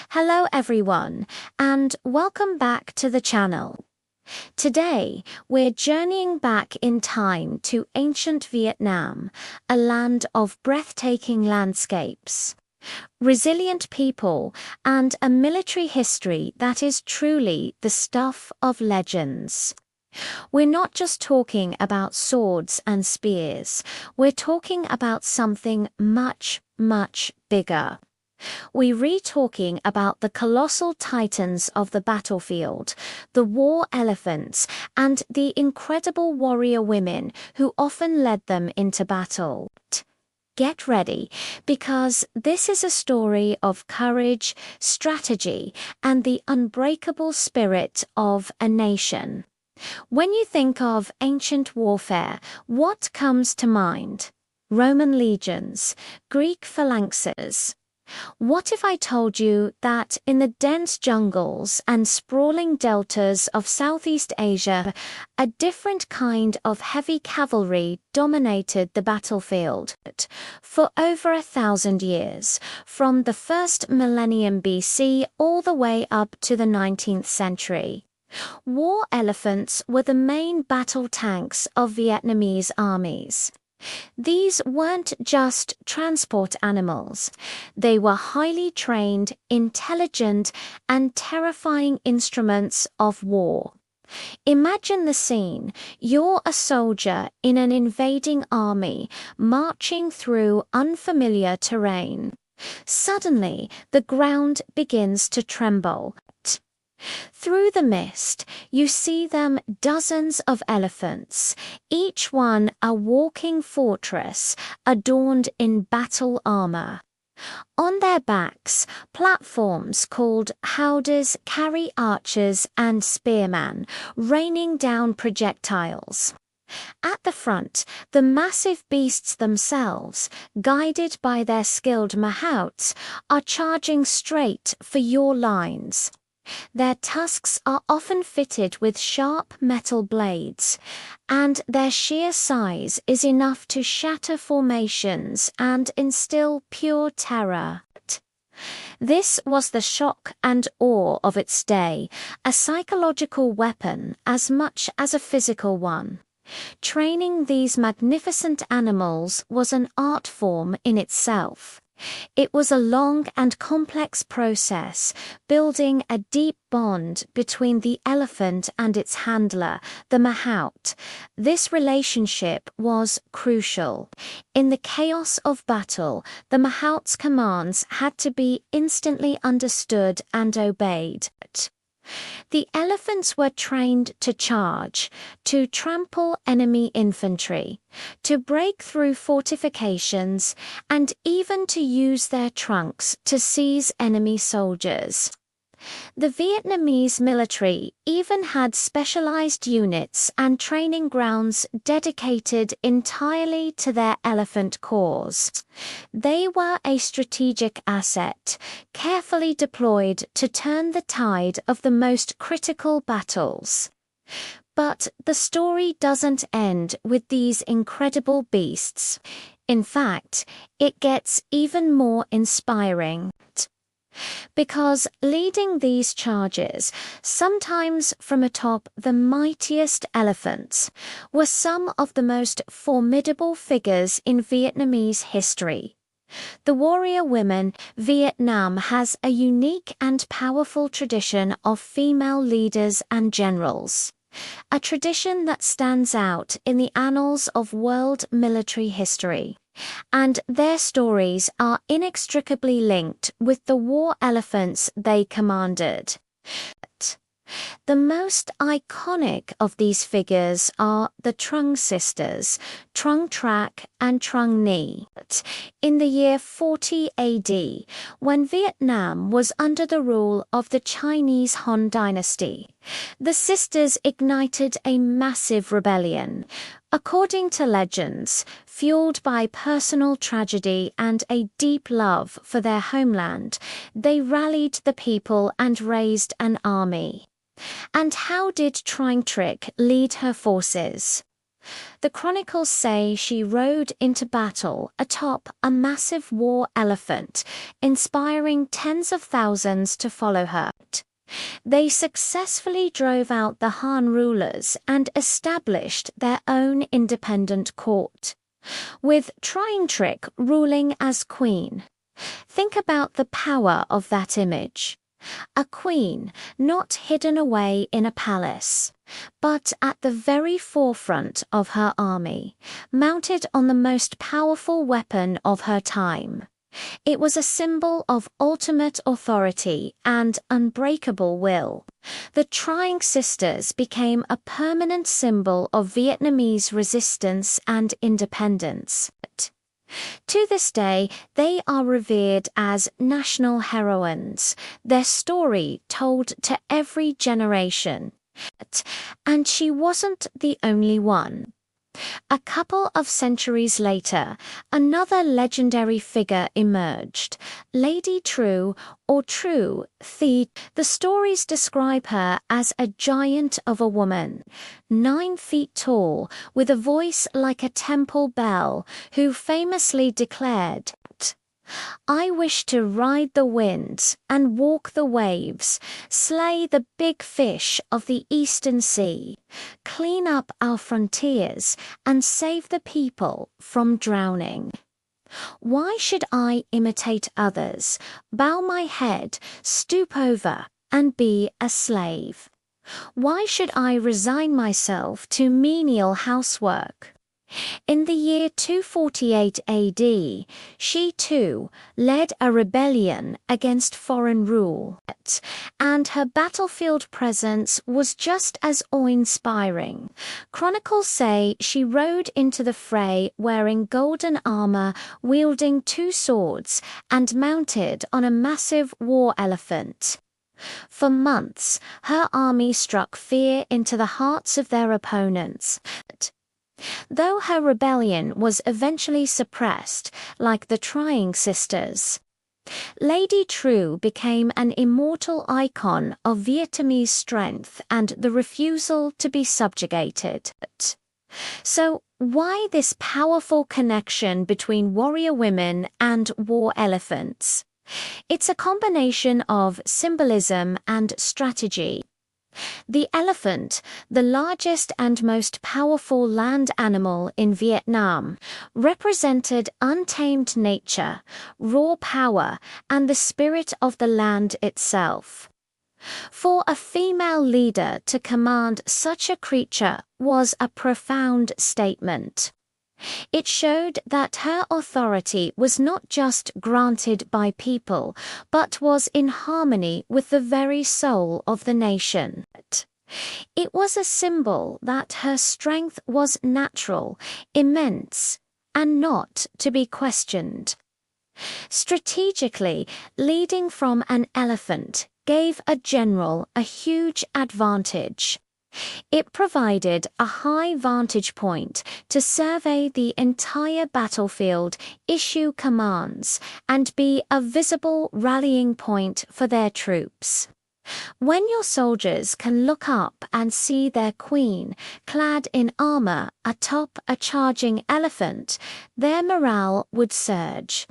Hello everyone, and welcome back to the channel. Today, we're journeying back in time to ancient Vietnam, a land of breathtaking landscapes, resilient people, and a military history that is truly the stuff of legends. We're not just talking about swords and spears, we're talking about something much, much bigger. We're talking about the colossal titans of the battlefield, the war elephants, and the incredible warrior women who often led them into battle. Get ready, because this is a story of courage, strategy, and the unbreakable spirit of a nation. When you think of ancient warfare, what comes to mind? Roman legions, Greek phalanxes. What if I told you that in the dense jungles and sprawling deltas of Southeast Asia, a different kind of heavy cavalry dominated the battlefield for over 1,000 years, from the first millennium BC all the way up to the 19th century? War elephants were the main battle tanks of Vietnamese armies. These weren't just transport animals. They were highly trained, intelligent, and terrifying instruments of war. Imagine the scene. You're a soldier in an invading army, marching through unfamiliar terrain. Suddenly, the ground begins to tremble. Through the mist, you see them, dozens of elephants, each one a walking fortress adorned in battle armor. On their backs, platforms called howdahs carry archers and spearmen, raining down projectiles. At the front, the massive beasts themselves, guided by their skilled mahouts, are charging straight for your lines. Their tusks are often fitted with sharp metal blades, and their sheer size is enough to shatter formations and instill pure terror. This was the shock and awe of its day, a psychological weapon as much as a physical one. Training these magnificent animals was an art form in itself. It was a long and complex process, building a deep bond between the elephant and its handler, the mahout. This relationship was crucial. In the chaos of battle, the mahout's commands had to be instantly understood and obeyed. The elephants were trained to charge, to trample enemy infantry, to break through fortifications, and even to use their trunks to seize enemy soldiers. The Vietnamese military even had specialized units and training grounds dedicated entirely to their elephant corps. They were a strategic asset, carefully deployed to turn the tide of the most critical battles. But the story doesn't end with these incredible beasts. In fact, it gets even more inspiring. Because leading these charges, sometimes from atop the mightiest elephants, were some of the most formidable figures in Vietnamese history. The warrior women. Vietnam has a unique and powerful tradition of female leaders and generals, a tradition that stands out in the annals of world military history. And their stories are inextricably linked with the war elephants they commanded. The most iconic of these figures are the Trưng Sisters, Trung Trac and Trung Nhi. In the year 40 AD, when Vietnam was under the rule of the Chinese Han dynasty, the sisters ignited a massive rebellion. According to legends, fueled by personal tragedy and a deep love for their homeland, they rallied the people and raised an army. And how did Trung Trac lead her forces? The chronicles say she rode into battle atop a massive war elephant, inspiring tens of thousands to follow her. They successfully drove out the Han rulers and established their own independent court, with Trinh ruling as queen. Think about the power of that image. A queen not hidden away in a palace, but at the very forefront of her army, mounted on the most powerful weapon of her time. It was a symbol of ultimate authority and unbreakable will. The Trưng Sisters became a permanent symbol of Vietnamese resistance and independence. To this day, they are revered as national heroines, their story told to every generation. And she wasn't the only one. A couple of centuries later, another legendary figure emerged, Lady True, or True Thi. The stories describe her as a giant of a woman, 9 feet tall, with a voice like a temple bell, who famously declared, "I wish to ride the winds and walk the waves, slay the big fish of the eastern sea, clean up our frontiers, and save the people from drowning. Why should I imitate others, bow my head, stoop over, and be a slave? Why should I resign myself to menial housework?" In the year 248 AD, she too led a rebellion against foreign rule, and her battlefield presence was just as awe-inspiring. Chronicles say she rode into the fray wearing golden armor, wielding 2 swords, and mounted on a massive war elephant. For months, her army struck fear into the hearts of their opponents. Though her rebellion was eventually suppressed, like the Trinh Sisters, Lady True became an immortal icon of Vietnamese strength and the refusal to be subjugated. So, why this powerful connection between warrior women and war elephants? It's a combination of symbolism and strategy. The elephant, the largest and most powerful land animal in Vietnam, represented untamed nature, raw power, and the spirit of the land itself. For a female leader to command such a creature was a profound statement. It showed that her authority was not just granted by people, but was in harmony with the very soul of the nation. It was a symbol that her strength was natural, immense, and not to be questioned. Strategically, leading from an elephant gave a general a huge advantage. It provided a high vantage point to survey the entire battlefield, issue commands, and be a visible rallying point for their troops. When your soldiers can look up and see their queen, clad in armor atop a charging elephant, their morale would surge.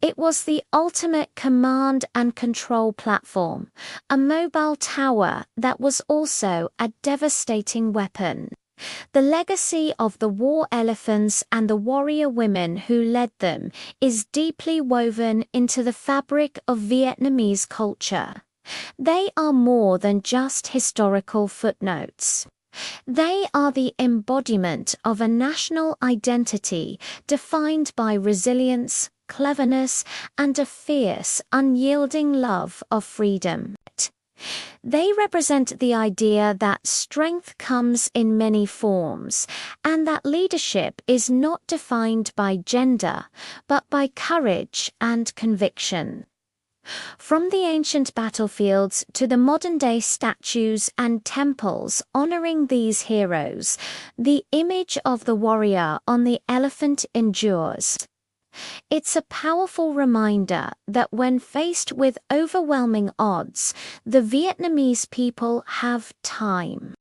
It was the ultimate command and control platform, a mobile tower that was also a devastating weapon. The legacy of the war elephants and the warrior women who led them is deeply woven into the fabric of Vietnamese culture. They are more than just historical footnotes. They are the embodiment of a national identity defined by resilience, cleverness, and a fierce, unyielding love of freedom. They represent the idea that strength comes in many forms, and that leadership is not defined by gender, but by courage and conviction. From the ancient battlefields to the modern-day statues and temples honoring these heroes, the image of the warrior on the elephant endures. It's a powerful reminder that when faced with overwhelming odds, the Vietnamese people have time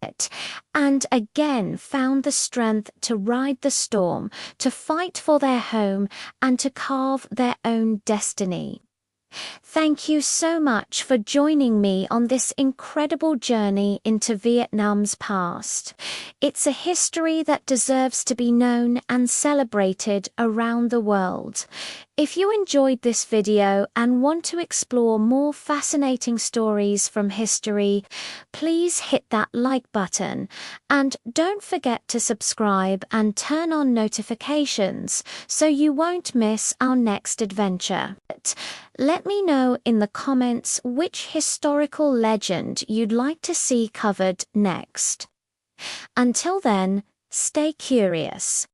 and again found the strength to ride the storm, to fight for their home, and to carve their own destiny. Thank you so much for joining me on this incredible journey into Vietnam's past. It's a history that deserves to be known and celebrated around the world. If you enjoyed this video and want to explore more fascinating stories from history, please hit that like button and don't forget to subscribe and turn on notifications so you won't miss our next adventure. Let me know in the comments which historical legend you'd like to see covered next. Until then, stay curious.